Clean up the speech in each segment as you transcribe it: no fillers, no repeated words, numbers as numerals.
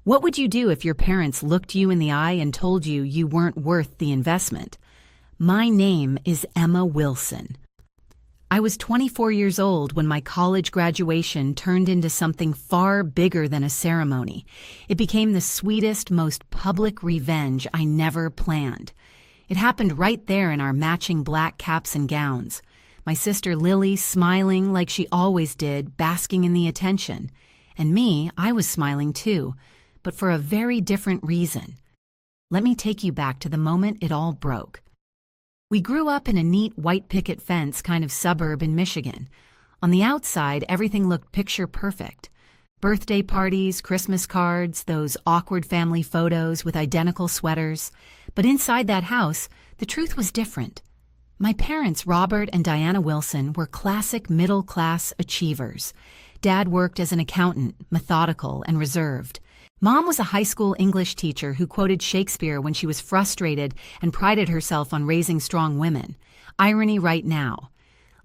What would you do if your parents looked you in the eye and told you you weren't worth the investment? My name is Emma Wilson. I was 24 years old when my college graduation turned into something far bigger than a ceremony. It became the sweetest, most public revenge I never planned. It happened right there in our matching black caps and gowns. My sister Lily smiling like she always did, basking in the attention. And me, I was smiling too, but for a very different reason. Let me take you back to the moment it all broke. We grew up in a neat white picket fence kind of suburb in Michigan. On the outside, everything looked picture perfect. Birthday parties, Christmas cards, those awkward family photos with identical sweaters. But inside that house, the truth was different. My parents, Robert and Diana Wilson, were classic middle-class achievers. Dad worked as an accountant, methodical and reserved. Mom was a high school English teacher who quoted Shakespeare when she was frustrated and prided herself on raising strong women. Irony right now.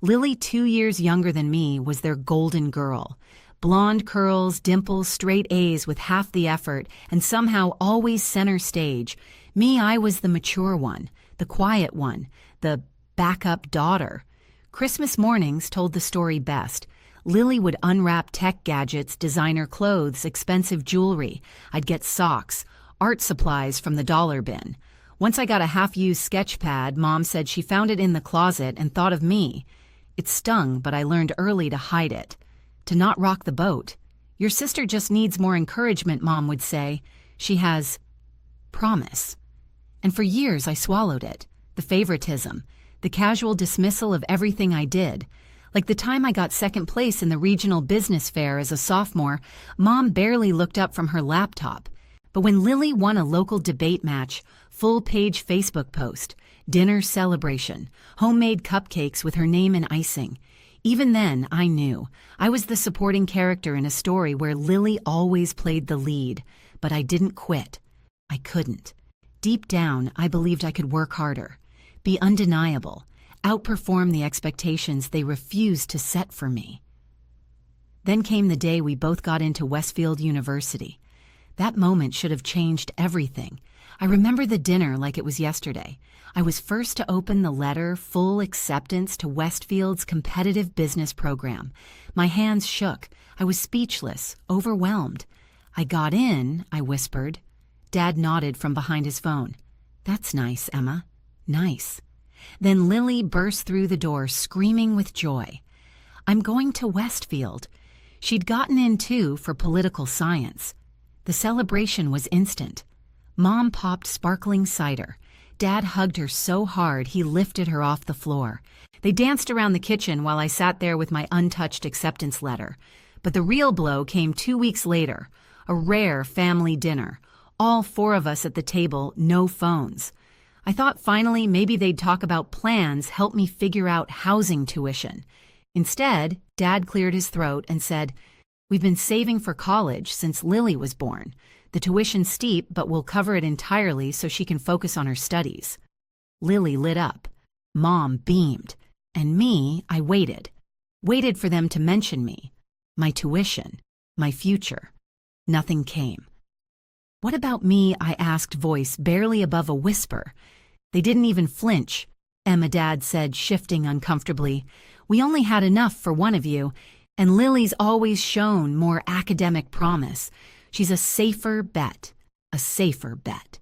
Lily, 2 years younger than me, was their golden girl. Blonde curls, dimples, straight A's with half the effort, and somehow always center stage. Me, I was the mature one, the quiet one, the backup daughter. Christmas mornings told the story best. Lily would unwrap tech gadgets, designer clothes, expensive jewelry. I'd get socks, art supplies from the dollar bin. Once I got a half-used sketch pad, Mom said she found it in the closet and thought of me. It stung, but I learned early to hide it, to not rock the boat. Your sister just needs more encouragement, Mom would say. She has promise. And for years I swallowed it, the favoritism, the casual dismissal of everything I did. Like the time I got second place in the regional business fair as a sophomore, Mom barely looked up from her laptop. But when Lily won a local debate match, full-page Facebook post, dinner celebration, homemade cupcakes with her name and icing. Even then, I knew. I was the supporting character in a story where Lily always played the lead. But I didn't quit. I couldn't. Deep down, I believed I could work harder, be undeniable, outperform the expectations they refused to set for me. Then came the day we both got into Westfield University. That moment should have changed everything. I remember the dinner like it was yesterday. I was first to open the letter, full acceptance to Westfield's competitive business program. My hands shook. I was speechless, overwhelmed. I got in, I whispered. Dad nodded from behind his phone. That's nice, Emma. Nice. Then Lily burst through the door, screaming with joy. I'm going to Westfield. She'd gotten in, too, for political science. The celebration was instant. Mom popped sparkling cider. Dad hugged her so hard he lifted her off the floor. They danced around the kitchen while I sat there with my untouched acceptance letter. But the real blow came 2 weeks later, a rare family dinner. All 4 of us at the table, no phones. I thought finally maybe they'd talk about plans, help me figure out housing tuition. Instead, Dad cleared his throat and said, We've been saving for college since Lily was born. The tuition's steep, but we'll cover it entirely so she can focus on her studies. Lily lit up. Mom beamed. And me, I waited. Waited for them to mention me. My tuition. My future. Nothing came. What about me? I asked, voice barely above a whisper. They didn't even flinch. Emma, Dad said, shifting uncomfortably. We only had enough for one of you, and Lily's always shown more academic promise. She's a safer bet. A safer bet.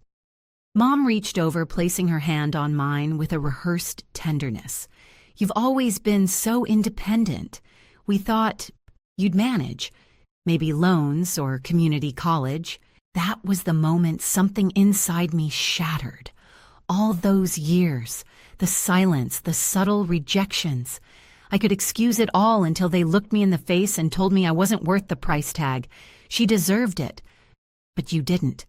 Mom reached over, placing her hand on mine with a rehearsed tenderness. You've always been so independent. We thought you'd manage. Maybe loans or community college. That was the moment something inside me shattered. All those years, the silence, the subtle rejections. I could excuse it all until they looked me in the face and told me I wasn't worth the price tag. She deserved it. But you didn't.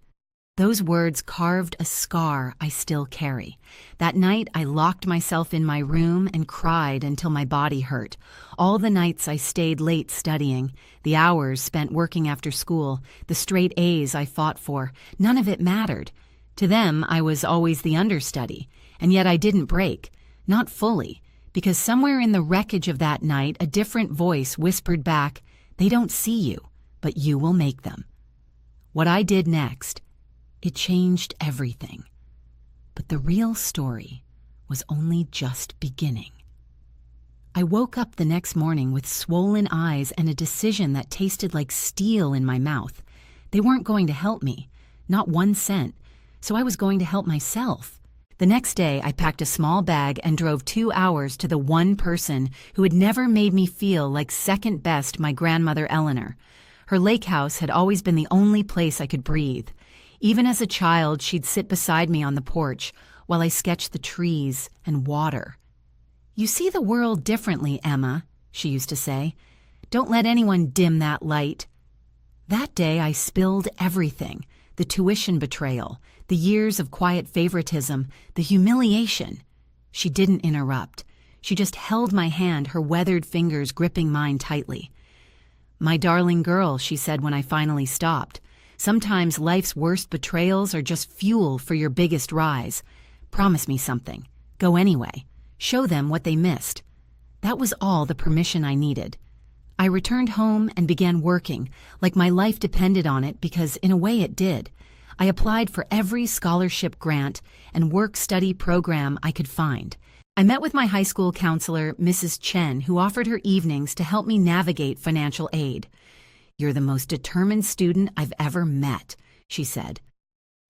Those words carved a scar I still carry. That night, I locked myself in my room and cried until my body hurt. All the nights I stayed late studying, the hours spent working after school, the straight A's I fought for, none of it mattered. To them, I was always the understudy, and yet I didn't break, not fully, because somewhere in the wreckage of that night, a different voice whispered back, "They don't see you, but you will make them." What I did next, it changed everything. But the real story was only just beginning. I woke up the next morning with swollen eyes and a decision that tasted like steel in my mouth. They weren't going to help me, not 1 cent, so I was going to help myself. The next day, I packed a small bag and drove 2 hours to the one person who had never made me feel like second best, my grandmother Eleanor. Her lake house had always been the only place I could breathe. Even as a child, she'd sit beside me on the porch while I sketched the trees and water. "You see the world differently, Emma," she used to say. "Don't let anyone dim that light." That day, I spilled everything: the tuition betrayal, the years of quiet favoritism, the humiliation. She didn't interrupt. She just held my hand, her weathered fingers gripping mine tightly. "My darling girl," she said when I finally stopped, "sometimes life's worst betrayals are just fuel for your biggest rise. Promise me something. Go anyway. Show them what they missed." That was all the permission I needed. I returned home and began working, like my life depended on it, because in a way it did. I applied for every scholarship grant and work-study program I could find. I met with my high school counselor, Mrs. Chen, who offered her evenings to help me navigate financial aid. "You're the most determined student I've ever met," she said.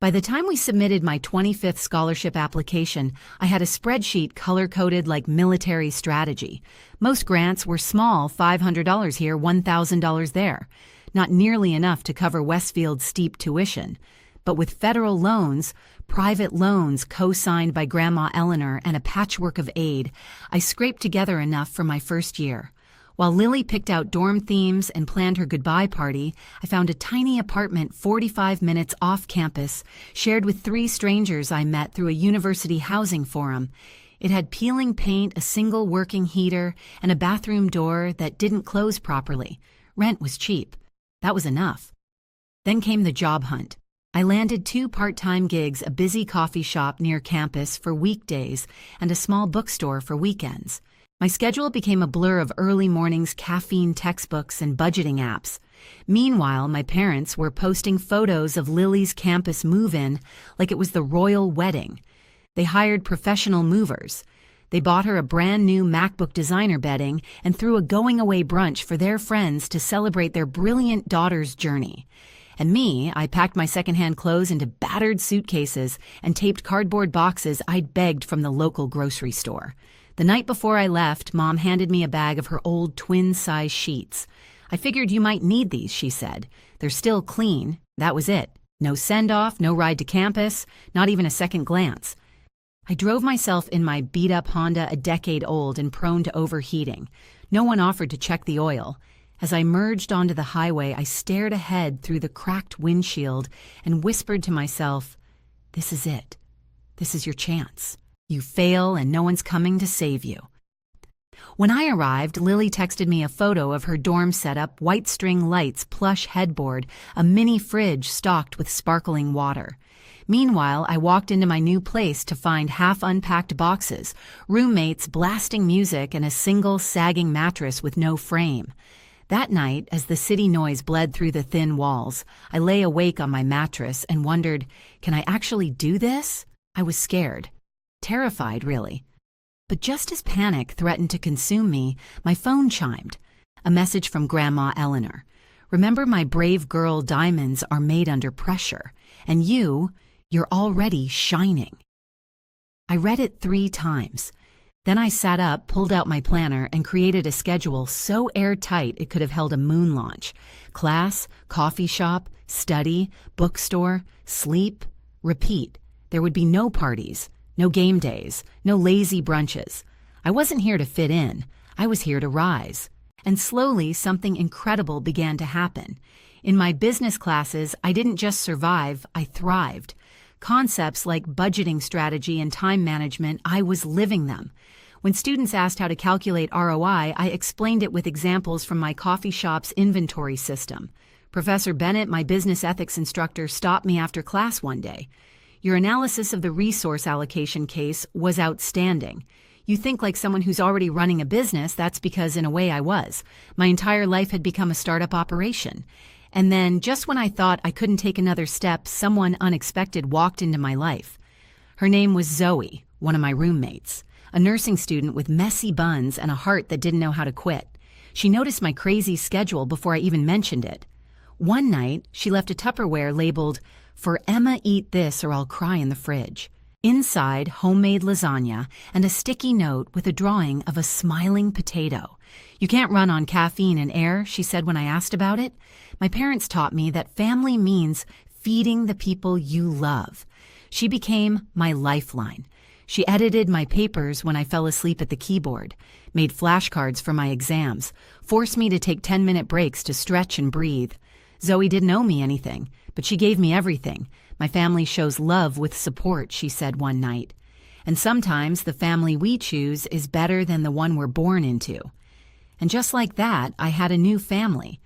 By the time we submitted my 25th scholarship application, I had a spreadsheet color-coded like military strategy. Most grants were small, $500 here, $1,000 there. Not nearly enough to cover Westfield's steep tuition. But with federal loans, private loans co-signed by Grandma Eleanor, and a patchwork of aid, I scraped together enough for my first year. While Lily picked out dorm themes and planned her goodbye party, I found a tiny apartment 45 minutes off campus, shared with 3 strangers I met through a university housing forum. It had peeling paint, a single working heater, and a bathroom door that didn't close properly. Rent was cheap. That was enough. Then came the job hunt. I landed 2 part-time gigs, a busy coffee shop near campus for weekdays and a small bookstore for weekends. My schedule became a blur of early mornings, caffeine textbooks, and budgeting apps. Meanwhile, my parents were posting photos of Lily's campus move-in like it was the royal wedding. They hired professional movers. They bought her a brand new MacBook designer bedding and threw a going-away brunch for their friends to celebrate their brilliant daughter's journey. And me, I packed my secondhand clothes into battered suitcases and taped cardboard boxes I'd begged from the local grocery store. The night before I left, Mom handed me a bag of her old twin-size sheets. "I figured you might need these," she said. "They're still clean." That was it. No send-off, no ride to campus, not even a second glance. I drove myself in my beat-up Honda, a decade old and prone to overheating. No one offered to check the oil. As I merged onto the highway, I stared ahead through the cracked windshield and whispered to myself, "This is it. This is your chance. You fail and no one's coming to save you." When I arrived, Lily texted me a photo of her dorm setup: white string lights, plush headboard, a mini fridge stocked with sparkling water. Meanwhile, I walked into my new place to find half-unpacked boxes, roommates blasting music, and a single sagging mattress with no frame. That night, as the city noise bled through the thin walls, I lay awake on my mattress and wondered, can I actually do this? I was scared. Terrified, really. But just as panic threatened to consume me, my phone chimed. A message from Grandma Eleanor. "Remember, my brave girl, diamonds are made under pressure. And you're already shining." I read it 3 times. Then I sat up, pulled out my planner, and created a schedule so airtight it could have held a moon launch. Class, coffee shop, study, bookstore, sleep, repeat. There would be no parties. No game days, no lazy brunches. I wasn't here to fit in. I was here to rise. And slowly, something incredible began to happen. In my business classes, I didn't just survive, I thrived. Concepts like budgeting strategy and time management, I was living them. When students asked how to calculate ROI, I explained it with examples from my coffee shop's inventory system. Professor Bennett, my business ethics instructor, stopped me after class one day. "Your analysis of the resource allocation case was outstanding. You think like someone who's already running a business. That's because, in a way, I was. My entire life had become a startup operation. And then, just when I thought I couldn't take another step, someone unexpected walked into my life. Her name was Zoe, one of my roommates, a nursing student with messy buns and a heart that didn't know how to quit. She noticed my crazy schedule before I even mentioned it. One night, she left a Tupperware labeled, "For Emma, eat this or I'll cry in the fridge." Inside, homemade lasagna and a sticky note with a drawing of a smiling potato. "You can't run on caffeine and air," she said when I asked about it. "My parents taught me that family means feeding the people you love." She became my lifeline. She edited my papers when I fell asleep at the keyboard, made flashcards for my exams, forced me to take 10-minute breaks to stretch and breathe. Zoe didn't owe me anything, but she gave me everything. "My family shows love with support," she said one night. And sometimes the family we choose is better than the one we're born into. And just like that, I had a new family.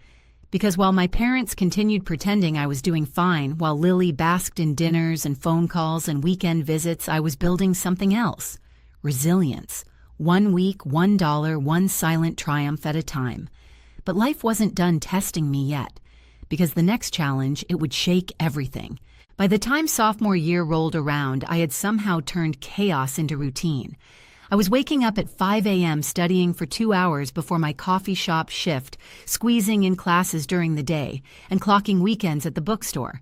Because while my parents continued pretending I was doing fine, while Lily basked in dinners and phone calls and weekend visits, I was building something else. Resilience. 1 week, $1, one silent triumph at a time. But life wasn't done testing me yet, because the next challenge, it would shake everything. By the time sophomore year rolled around, I had somehow turned chaos into routine. I was waking up at 5 a.m. studying for 2 hours before my coffee shop shift, squeezing in classes during the day, and clocking weekends at the bookstore.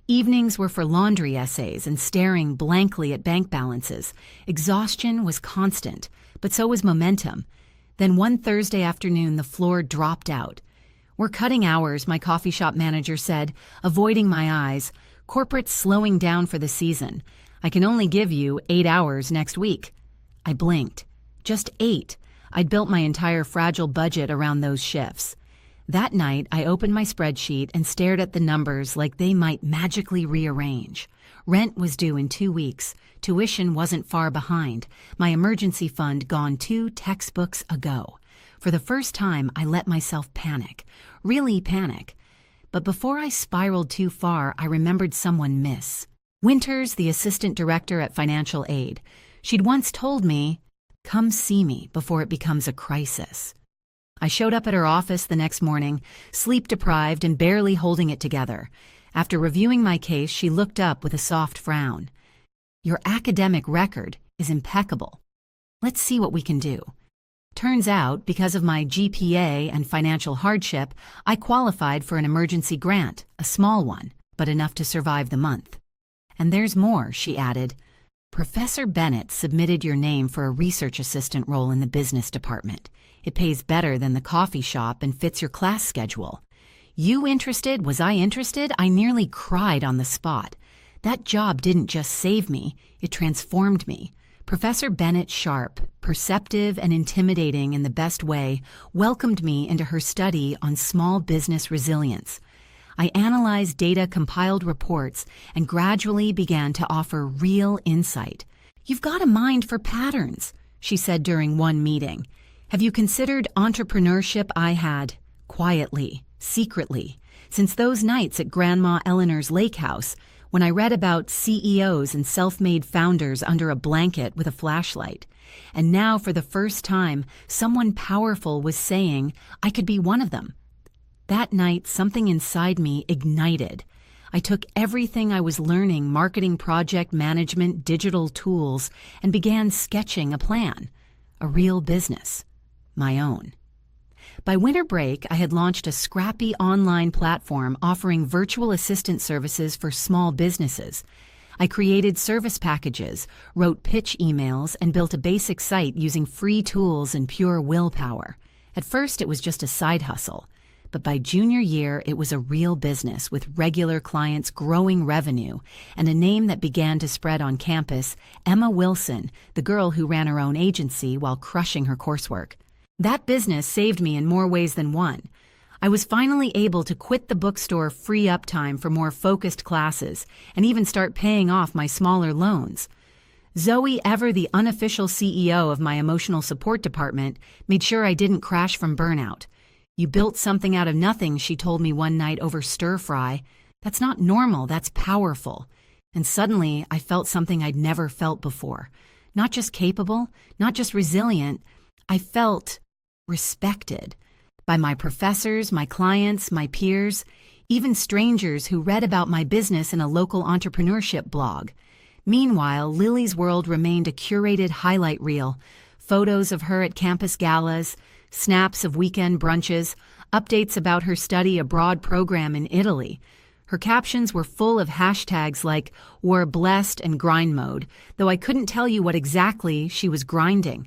Evenings were for laundry essays and staring blankly at bank balances. Exhaustion was constant, but so was momentum. Then one Thursday afternoon, the floor dropped out. "We're cutting hours," my coffee shop manager said, avoiding my eyes. "Corporate's slowing down for the season. I can only give you 8 hours next week." I blinked. Just 8. I'd built my entire fragile budget around those shifts. That night, I opened my spreadsheet and stared at the numbers like they might magically rearrange. Rent was due in 2 weeks. Tuition wasn't far behind. My emergency fund gone 2 textbooks ago. For the first time, I let myself panic. Really panic. But before I spiraled too far, I remembered someone miss. Winters, the assistant director at Financial Aid. She'd once told me, "Come see me before it becomes a crisis." I showed up at her office the next morning, sleep-deprived and barely holding it together. After reviewing my case, she looked up with a soft frown. "Your academic record is impeccable. Let's see what we can do." Turns out, because of my GPA and financial hardship, I qualified for an emergency grant, a small one, but enough to survive the month. "And there's more," she added. "Professor Bennett submitted your name for a research assistant role in the business department. It pays better than the coffee shop and fits your class schedule." You interested? Was I interested? I nearly cried on the spot. That job didn't just save me, it transformed me. Professor Bennett Sharp, perceptive and intimidating in the best way, welcomed me into her study on small business resilience. I analyzed data, compiled reports, and gradually began to offer real insight. "You've got a mind for patterns," she said during one meeting. "Have you considered entrepreneurship?" I had, quietly, secretly, since those nights at Grandma Eleanor's lake house, when I read about CEOs and self-made founders under a blanket with a flashlight. And now, for the first time, someone powerful was saying I could be one of them. That night, something inside me ignited. I took everything I was learning, marketing, project management, digital tools, and began sketching a plan. A real business. My own. By winter break, I had launched a scrappy online platform offering virtual assistant services for small businesses. I created service packages, wrote pitch emails, and built a basic site using free tools and pure willpower. At first, it was just a side hustle. But by junior year, it was a real business with regular clients, growing revenue, and a name that began to spread on campus, Emma Wilson, the girl who ran her own agency while crushing her coursework. That business saved me in more ways than one. I was finally able to quit the bookstore, free up time for more focused classes, and even start paying off my smaller loans. Zoe, ever the unofficial CEO of my emotional support department, made sure I didn't crash from burnout. "You built something out of nothing," she told me one night over stir-fry. "That's not normal, that's powerful." And suddenly, I felt something I'd never felt before. Not just capable, not just resilient, I felt respected. By my professors, my clients, my peers. even strangers who read about my business in a local entrepreneurship blog. Meanwhile, Lily's world remained a curated highlight reel, photos of her at campus galas, snaps of weekend brunches, updates about her study abroad program in Italy. Her captions were full of hashtags like "we're blessed" and "grind mode," though I couldn't tell you what exactly she was grinding.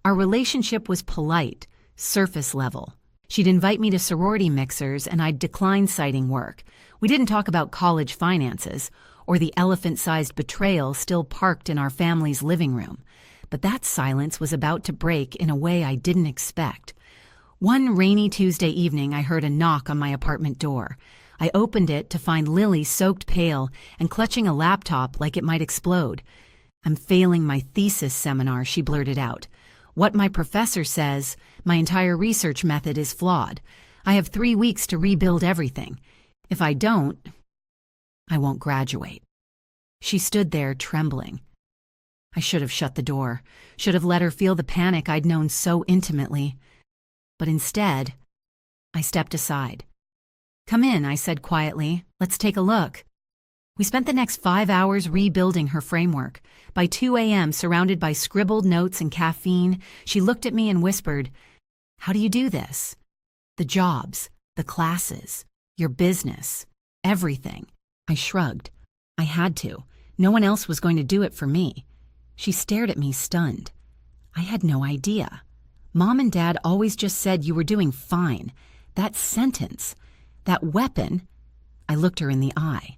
Our relationship was polite, surface level. She'd invite me to sorority mixers and I'd decline citing work. We didn't talk about college finances or the elephant-sized betrayal still parked in our family's living room. But that silence was about to break in a way I didn't expect. One rainy Tuesday evening, I heard a knock on my apartment door. I opened it to find Lily soaked pale and clutching a laptop like it might explode. "I'm failing my thesis seminar," she blurted out. "What my professor says, my entire research method is flawed. I have 3 weeks to rebuild everything. If I don't, I won't graduate." She stood there trembling. I should have shut the door, should have let her feel the panic I'd known so intimately. But instead, I stepped aside. "Come in," I said quietly. "Let's take a look." We spent the next 5 hours rebuilding her framework. By 2 a.m., surrounded by scribbled notes and caffeine, she looked at me and whispered, "How do you do this?" "The jobs, the classes, your business, everything." I shrugged. I had to. No one else was going to do it for me. She stared at me stunned. I had no idea. Mom and Dad always just said you were doing fine. That sentence, that weapon, I looked her in the eye.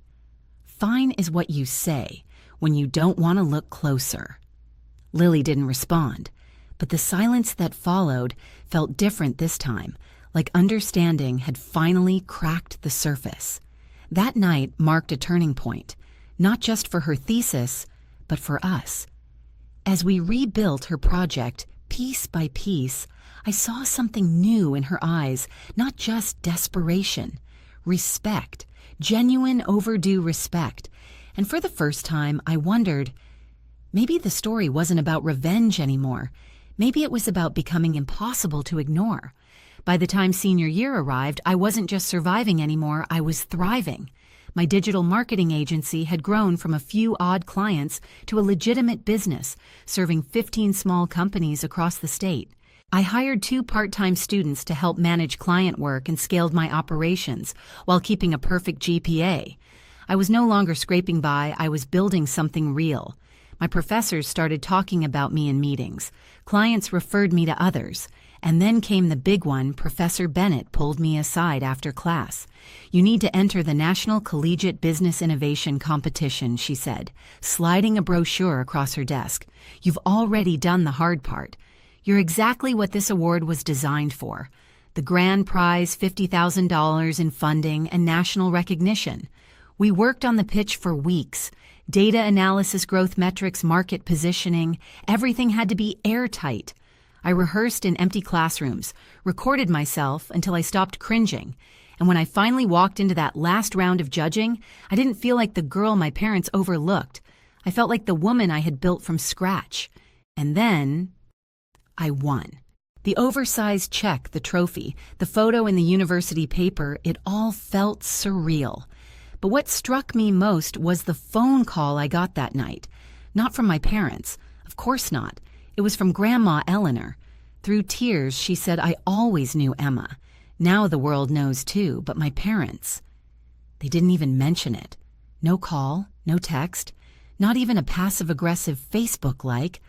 Fine is what you say when you don't want to look closer. Lily didn't respond, but the silence that followed felt different this time, like understanding had finally cracked the surface. That night marked a turning point, not just for her thesis, but for us. As we rebuilt her project, piece by piece, I saw something new in her eyes, not just desperation, respect, genuine overdue respect. And for the first time, I wondered, maybe the story wasn't about revenge anymore. Maybe it was about becoming impossible to ignore. By the time senior year arrived, I wasn't just surviving anymore, I was thriving. My digital marketing agency had grown from a few odd clients to a legitimate business, serving 15 small companies across the state. I hired 2 part-time students to help manage client work and scaled my operations while keeping a perfect GPA. I was no longer scraping by, I was building something real. My professors started talking about me in meetings. Clients referred me to others. And then came the big one. Professor Bennett pulled me aside after class. "You need to enter the National Collegiate Business Innovation Competition," she said, sliding a brochure across her desk. "You've already done the hard part. You're exactly what this award was designed for. The grand prize, $50,000 in funding and national recognition." We worked on the pitch for weeks. Data analysis, growth metrics, market positioning, everything had to be airtight. I rehearsed in empty classrooms, recorded myself until I stopped cringing. And when I finally walked into that last round of judging, I didn't feel like the girl my parents overlooked. I felt like the woman I had built from scratch. And then I won. The oversized check, the trophy, the photo in the university paper, it all felt surreal. But what struck me most was the phone call I got that night. Not from my parents. Of course not. It was from Grandma Eleanor. Through tears, she said, "I always knew Emma. Now the world knows too, but my parents, they didn't even mention it. No call, no text, not even a passive-aggressive Facebook like.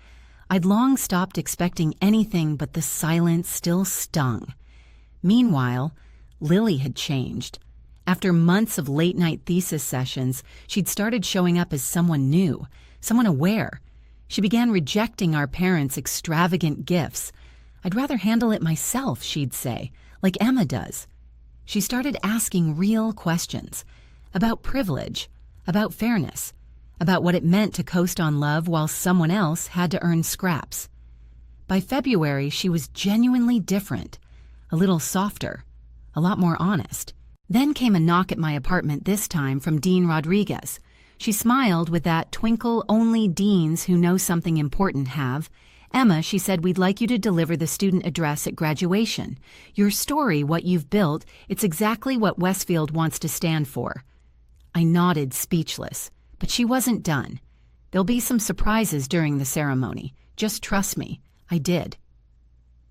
I'd long stopped expecting anything, but the silence still stung. Meanwhile, Lily had changed. After months of late-night thesis sessions, she'd started showing up as someone new, someone aware. She began rejecting our parents' extravagant gifts. "I'd rather handle it myself," she'd say, "like Emma does." She started asking real questions about privilege, about fairness, about what it meant to coast on love while someone else had to earn scraps. By February, she was genuinely different, a little softer, a lot more honest. Then came a knock at my apartment, this time from Dean Rodriguez. She smiled with that twinkle only deans who know something important have, "Emma," she said, "we'd like you to deliver the student address at graduation. Your story, what you've built, it's exactly what Westfield wants to stand for." I nodded, speechless, but she wasn't done. "There'll be some surprises during the ceremony. Just trust me." I did.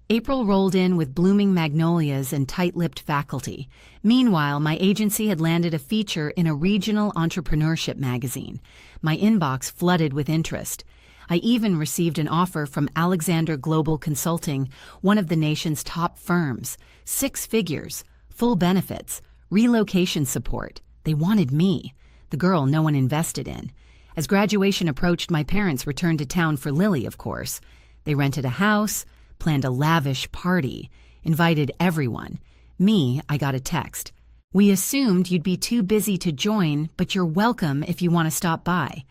April rolled in with blooming magnolias and tight-lipped faculty. Meanwhile, my agency had landed a feature in a regional entrepreneurship magazine. My inbox flooded with interest. I even received an offer from Alexander Global Consulting, one of the nation's top firms. 6 figures, full benefits, relocation support. They wanted me, the girl no one invested in. As graduation approached, my parents returned to town for Lily, of course. They rented a house, planned a lavish party, invited everyone. Me, I got a text. "We assumed you'd be too busy to join, but you're welcome if you want to stop by."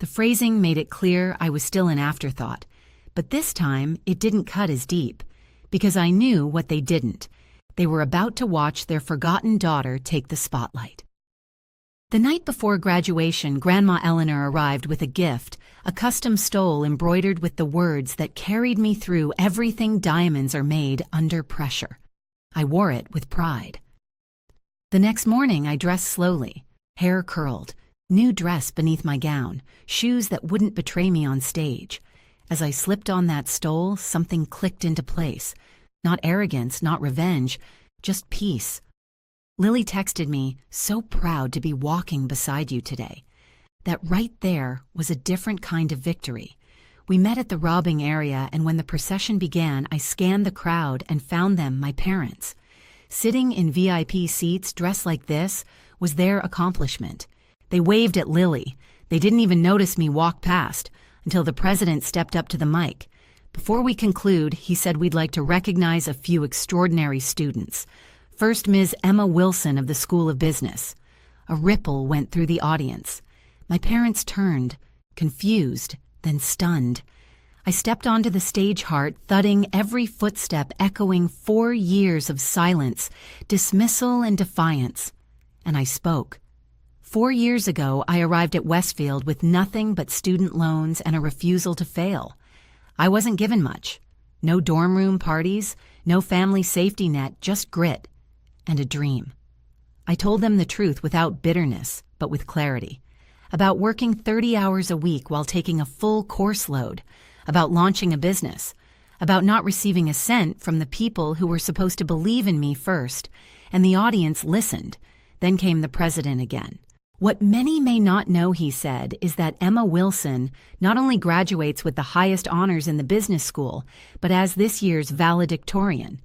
The phrasing made it clear I was still an afterthought, but this time it didn't cut as deep, because I knew what they didn't. They were about to watch their forgotten daughter take the spotlight. The night before graduation, Grandma Eleanor arrived with a gift, a custom stole embroidered with the words that carried me through everything diamonds are made under pressure. I wore it with pride. The next morning, I dressed slowly, hair curled, new dress beneath my gown, shoes that wouldn't betray me on stage. As I slipped on that stole, something clicked into place. Not arrogance, not revenge, just peace. Lily texted me, "So proud to be walking beside you today." That right there was a different kind of victory. We met at the robbing area, and when the procession began, I scanned the crowd and found them my parents. Sitting in VIP seats dressed like this was their accomplishment. They waved at Lily. They didn't even notice me walk past until the president stepped up to the mic. Before we conclude, he said we'd like to recognize a few extraordinary students. First, Ms. Emma Wilson of the School of Business. A ripple went through the audience. My parents turned, confused, then stunned. I stepped onto the stage, heart thudding, every footstep echoing 4 years of silence, dismissal and defiance. And I spoke. 4 years ago, I arrived at Westfield with nothing but student loans and a refusal to fail. I wasn't given much. No dorm room parties, no family safety net, just grit and a dream. I told them the truth without bitterness, but with clarity. About working 30 hours a week while taking a full course load. About launching a business. About not receiving a cent from the people who were supposed to believe in me first. And the audience listened. Then came the president again. "What many may not know," he said, "is that Emma Wilson not only graduates with the highest honors in the business school, but as this year's valedictorian.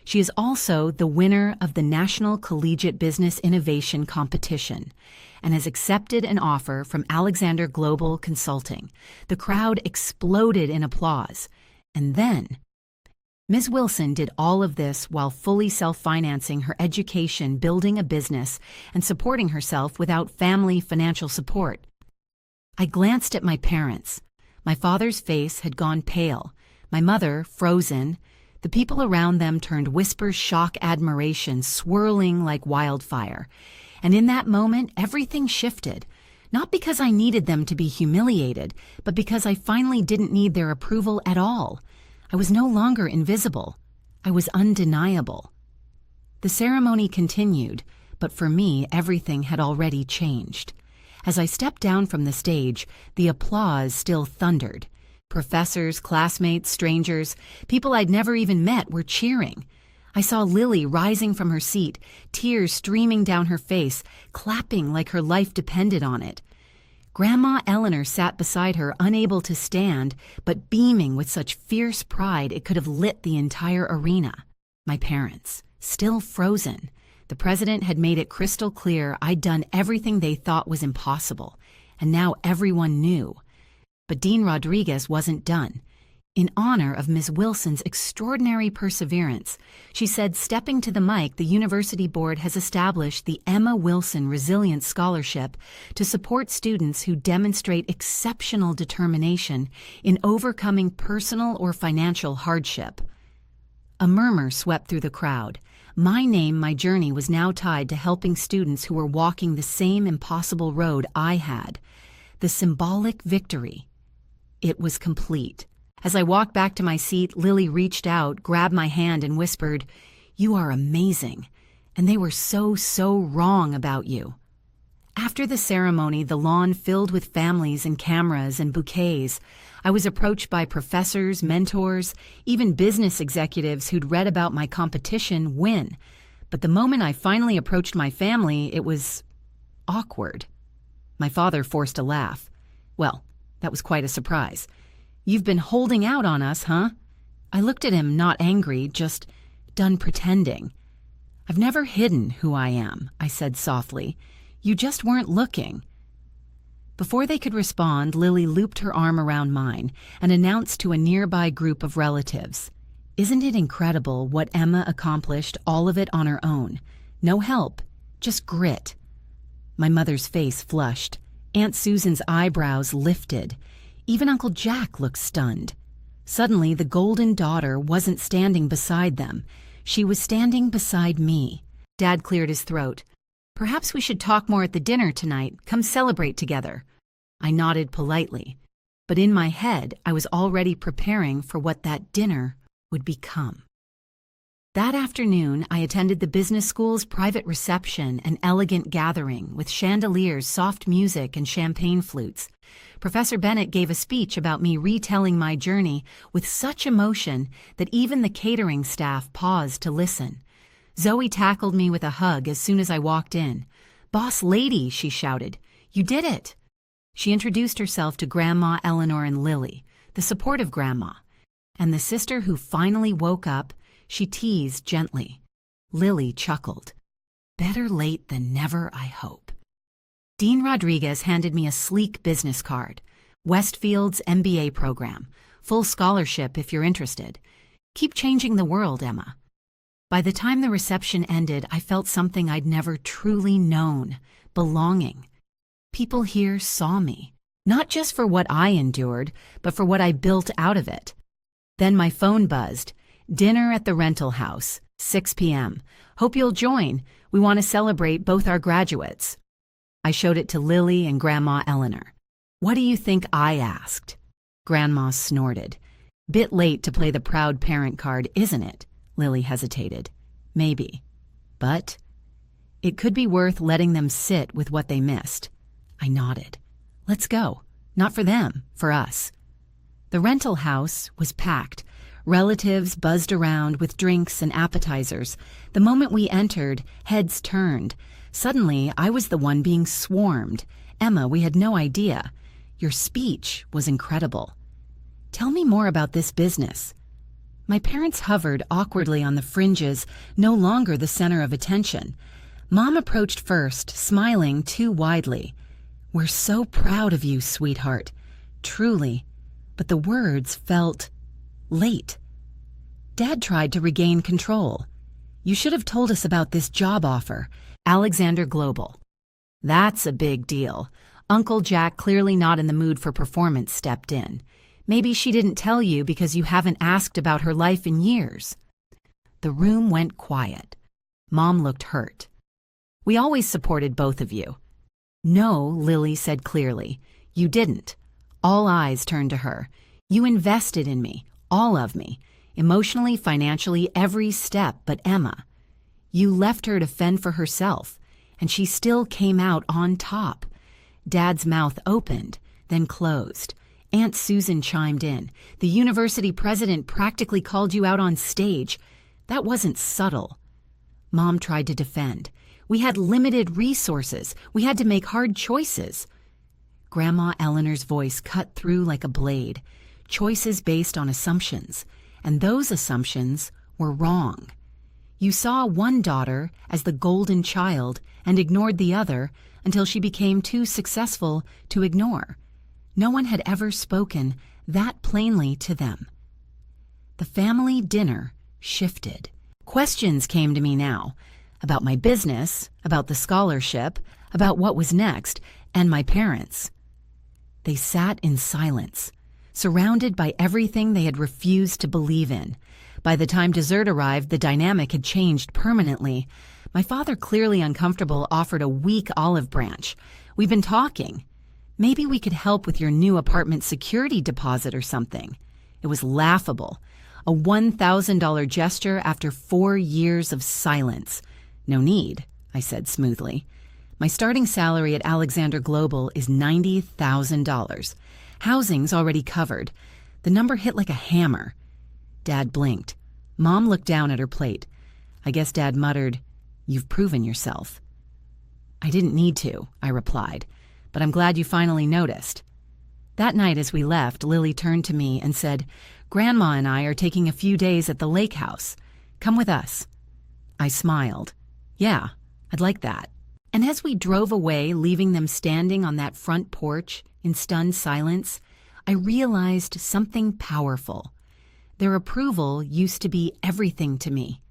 She is also the winner of the National Collegiate Business Innovation Competition and has accepted an offer from Alexander Global Consulting." The crowd exploded in applause. And then, Ms. Wilson did all of this while fully self-financing her education, building a business, and supporting herself without family financial support. I glanced at my parents. My father's face had gone pale, my mother frozen. The people around them turned whisper shock admiration, swirling like wildfire. And in that moment, everything shifted. Not because I needed them to be humiliated, but because I finally didn't need their approval at all. I was no longer invisible. I was undeniable. The ceremony continued, but for me, everything had already changed. As I stepped down from the stage, the applause still thundered. Professors, classmates, strangers, people I'd never even met were cheering. I saw Lily rising from her seat, tears streaming down her face, clapping like her life depended on it. Grandma Eleanor sat beside her, unable to stand, but beaming with such fierce pride it could have lit the entire arena. My parents, still frozen. The president had made it crystal clear I'd done everything they thought was impossible, and now everyone knew. But Dean Rodriguez wasn't done. In honor of Ms. Wilson's extraordinary perseverance, she said, stepping to the mic, the university board has established the Emma Wilson Resilience Scholarship to support students who demonstrate exceptional determination in overcoming personal or financial hardship. A murmur swept through the crowd. My name, my journey was now tied to helping students who were walking the same impossible road I had. The symbolic victory. It was complete. As I walked back to my seat, Lily reached out, grabbed my hand, and whispered, "You are amazing, and they were so wrong about you." After the ceremony, the lawn filled with families and cameras and bouquets. I was approached by professors, mentors, even business executives who'd read about my competition win. But the moment I finally approached my family, it was awkward. My father forced a laugh. "Well, that was quite a surprise. You've been holding out on us, huh?" I looked at him, not angry, just done pretending. "I've never hidden who I am," I said softly. "You just weren't looking." Before they could respond, Lily looped her arm around mine and announced to a nearby group of relatives, "Isn't it incredible what Emma accomplished, all of it on her own? No help, just grit." My mother's face flushed. Aunt Susan's eyebrows lifted. Even Uncle Jack looked stunned. Suddenly, the golden daughter wasn't standing beside them. She was standing beside me. Dad cleared his throat. "Perhaps we should talk more at the dinner tonight. Come celebrate together." I nodded politely, but in my head I was already preparing for what that dinner would become. That afternoon, I attended the business school's private reception, an elegant gathering with chandeliers, soft music, and champagne flutes. Professor Bennett gave a speech about me retelling my journey with such emotion that even the catering staff paused to listen. Zoe tackled me with a hug as soon as I walked in. "Boss lady," she shouted, "you did it." She introduced herself to Grandma, Eleanor, and Lily, the supportive grandma. And the sister who finally woke up, she teased gently. Lily chuckled. "Better late than never, I hope." Dean Rodriguez handed me a sleek business card. "Westfield's MBA program. Full scholarship if you're interested. Keep changing the world, Emma." By the time the reception ended, I felt something I'd never truly known: belonging. People here saw me, not just for what I endured, but for what I built out of it. Then my phone buzzed. "Dinner at the rental house, 6 p.m. Hope you'll join. We want to celebrate both our graduates." I showed it to Lily and Grandma Eleanor. "What do you think I asked?" Grandma snorted. "Bit late to play the proud parent card, isn't it?" Lily hesitated. "Maybe. But it could be worth letting them sit with what they missed." I nodded. "Let's go. Not for them, for us." The rental house was packed. Relatives buzzed around with drinks and appetizers. The moment we entered, heads turned. Suddenly, I was the one being swarmed. "Emma, we had no idea. Your speech was incredible. Tell me more about this business." My parents hovered awkwardly on the fringes, no longer the center of attention. Mom approached first, smiling too widely. "We're so proud of you, sweetheart. Truly." But the words felt late. Dad tried to regain control. "You should have told us about this job offer. Alexander Global." "That's a big deal." Uncle Jack, clearly not in the mood for performance, stepped in. "Maybe she didn't tell you because you haven't asked about her life in years." The room went quiet. Mom looked hurt. "We always supported both of you." "No," Lily said clearly. "You didn't." All eyes turned to her. "You invested in me, all of me, emotionally, financially, every step but Emma. You left her to fend for herself, and she still came out on top." Dad's mouth opened, then closed. Aunt Susan chimed in. "The university president practically called you out on stage. That wasn't subtle." Mom tried to defend. "We had limited resources. We had to make hard choices." Grandma Eleanor's voice cut through like a blade. Choices based on assumptions, and those assumptions were wrong. You saw one daughter as the golden child and ignored the other until she became too successful to ignore. No one had ever spoken that plainly to them. The family dinner shifted. Questions came to me now, about my business, about the scholarship, about what was next, and my parents. They sat in silence, surrounded by everything they had refused to believe in. By the time dessert arrived, the dynamic had changed permanently. My father, clearly uncomfortable, offered a weak olive branch. "We've been talking. Maybe we could help with your new apartment security deposit or something." It was laughable. A $1,000 gesture after 4 years of silence. No need, I said smoothly. My starting salary at Alexander Global is $90,000. Housing's already covered. The number hit like a hammer. Dad blinked. Mom looked down at her plate. I guess Dad muttered, "You've proven yourself." "I didn't need to," I replied, "but I'm glad you finally noticed." That night as we left, Lily turned to me and said, "Grandma and I are taking a few days at the lake house. Come with us." I smiled. "Yeah, I'd like that." And as we drove away, leaving them standing on that front porch in stunned silence, I realized something powerful. Their approval used to be everything to me.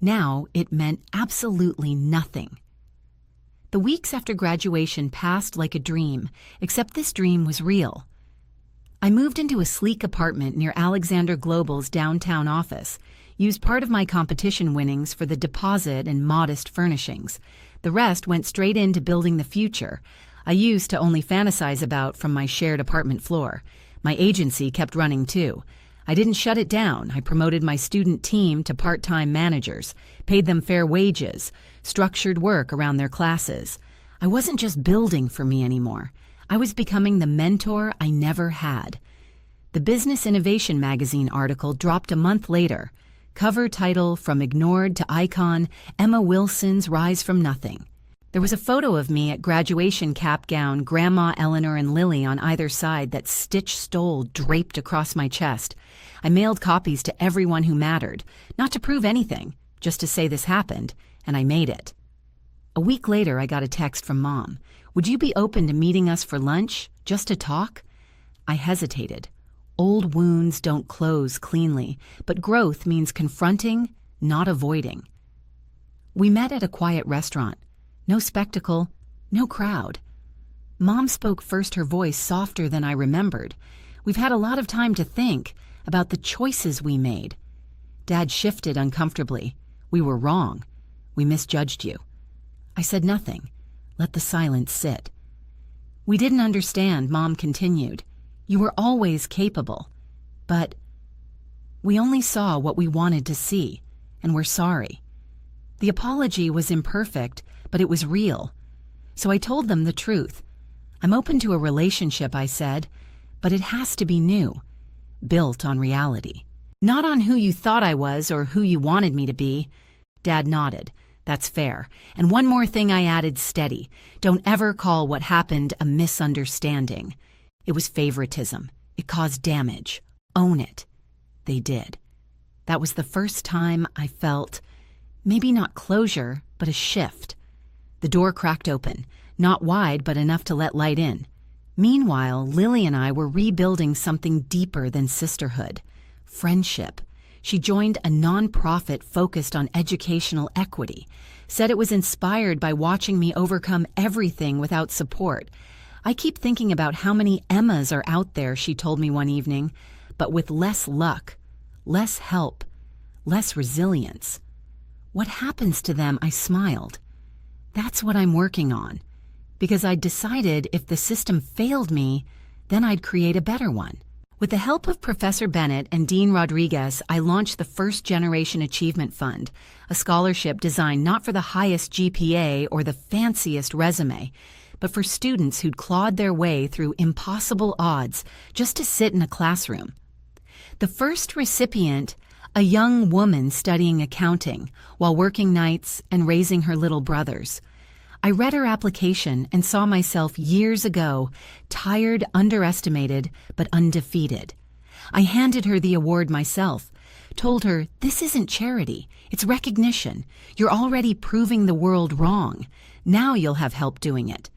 Now it meant absolutely nothing. The weeks after graduation passed like a dream, except this dream was real. I moved into a sleek apartment near Alexander Global's downtown office, used part of my competition winnings for the deposit and modest furnishings. The rest went straight into building the future I used to only fantasize about from my shared apartment floor. My agency kept running too. I didn't shut it down. I promoted my student team to part-time managers, paid them fair wages, structured work around their classes. I wasn't just building for me anymore. I was becoming the mentor I never had. The Business Innovation magazine article dropped a month later. Cover title, "From Ignored to Icon, Emma Wilson's Rise from Nothing." There was a photo of me at graduation cap gown, Grandma, Eleanor, and Lily on either side, that stitch stole draped across my chest. I mailed copies to everyone who mattered, not to prove anything, just to say this happened, and I made it. A week later, I got a text from Mom. "Would you be open to meeting us for lunch, just to talk?" I hesitated. Old wounds don't close cleanly, but growth means confronting, not avoiding. We met at a quiet restaurant. No spectacle, no crowd. Mom spoke first, her voice softer than I remembered. "We've had a lot of time to think about the choices we made." Dad shifted uncomfortably. "We were wrong. We misjudged you." I said nothing. Let the silence sit. "We didn't understand," Mom continued. "You were always capable. But we only saw what we wanted to see, and we're sorry." The apology was imperfect, but it was real. So I told them the truth. "I'm open to a relationship," I said, "but it has to be new, built on reality. Not on who you thought I was or who you wanted me to be." Dad nodded. "That's fair. And one more thing," I added, steady. "Don't ever call what happened a misunderstanding. It was favoritism. It caused damage. Own it." They did. That was the first time I felt, maybe not closure, but a shift. The door cracked open, not wide, but enough to let light in. Meanwhile, Lily and I were rebuilding something deeper than sisterhood. Friendship. She joined a nonprofit focused on educational equity, said it was inspired by watching me overcome everything without support. "I keep thinking about how many Emmas are out there," she told me one evening, "but with less luck, less help, less resilience." "What happens to them?" I smiled. "That's what I'm working on, because I decided if the system failed me, then I'd create a better one." With the help of Professor Bennett and Dean Rodriguez, I launched the First Generation Achievement Fund, a scholarship designed not for the highest GPA or the fanciest resume, but for students who'd clawed their way through impossible odds just to sit in a classroom. The first recipient, a young woman studying accounting while working nights and raising her little brothers. I read her application and saw myself years ago, tired, underestimated, but undefeated. I handed her the award myself, told her, "This isn't charity, it's recognition. You're already proving the world wrong. Now you'll have help doing it."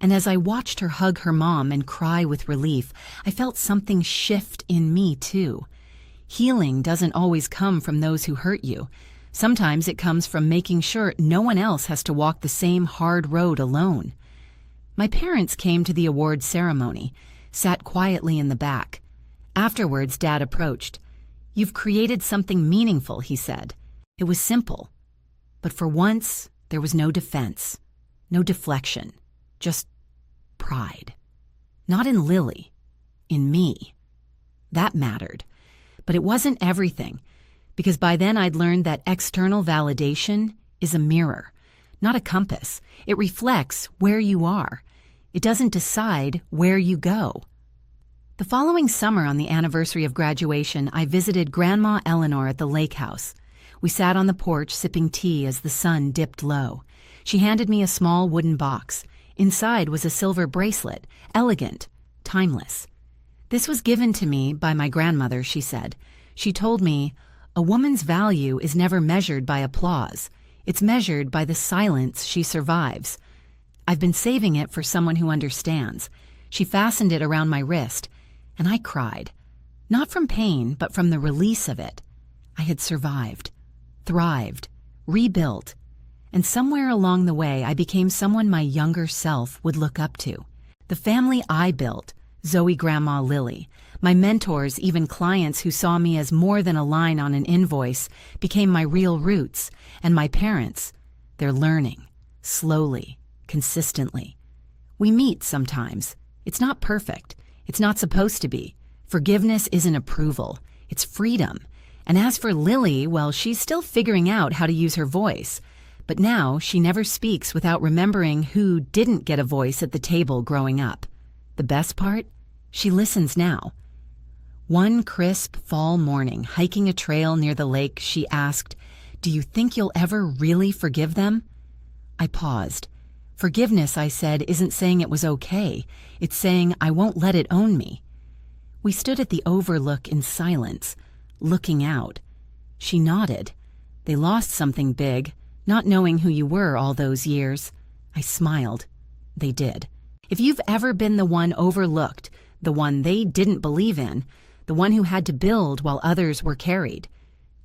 And as I watched her hug her mom and cry with relief, I felt something shift in me too. Healing doesn't always come from those who hurt you. Sometimes it comes from making sure no one else has to walk the same hard road alone. My parents came to the award ceremony, sat quietly in the back. Afterwards, Dad approached. "You've created something meaningful," he said. It was simple, but for once there was no defense, no deflection, just pride. Not in Lily, in me. That mattered. But it wasn't everything, because by then I'd learned that external validation is a mirror, not a compass. It reflects where you are. It doesn't decide where you go. The following summer, on the anniversary of graduation, I visited Grandma Eleanor at the lake house. We sat on the porch sipping tea as the sun dipped low. She handed me a small wooden box. Inside was a silver bracelet, elegant, timeless. This was given to me by my grandmother, she said. She told me, "A woman's value is never measured by applause. It's measured by the silence she survives." I've been saving it for someone who understands. She fastened it around my wrist, and I cried. Not from pain, but from the release of it. I had survived, thrived, rebuilt, and somewhere along the way I became someone my younger self would look up to. The family I built, Zoe Grandma Lily, my mentors, even clients who saw me as more than a line on an invoice, became my real roots, and my parents, they're learning, slowly, consistently. We meet sometimes. It's not perfect. It's not supposed to be. Forgiveness isn't approval. It's freedom. And as for Lily, well, she's still figuring out how to use her voice. But now she never speaks without remembering who didn't get a voice at the table growing up. The best part? She listens now. One crisp fall morning, hiking a trail near the lake, she asked, "Do you think you'll ever really forgive them?" I paused. Forgiveness, I said, isn't saying it was okay. It's saying I won't let it own me. We stood at the overlook in silence, looking out. She nodded. They lost something big, not knowing who you were all those years. I smiled. They did. If you've ever been the one overlooked, the one they didn't believe in, the one who had to build while others were carried,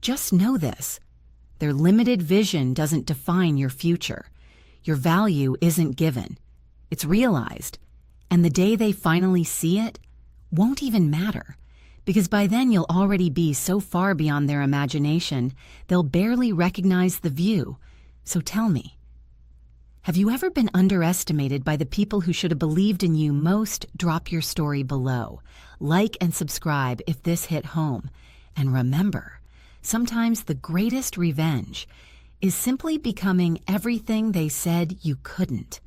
just know this. Their limited vision doesn't define your future. Your value isn't given. It's realized. And the day they finally see it won't even matter, because by then you'll already be so far beyond their imagination, they'll barely recognize the view. So tell me, have you ever been underestimated by the people who should have believed in you most? Drop your story below. Like and subscribe if this hit home. And remember, sometimes the greatest revenge is simply becoming everything they said you couldn't.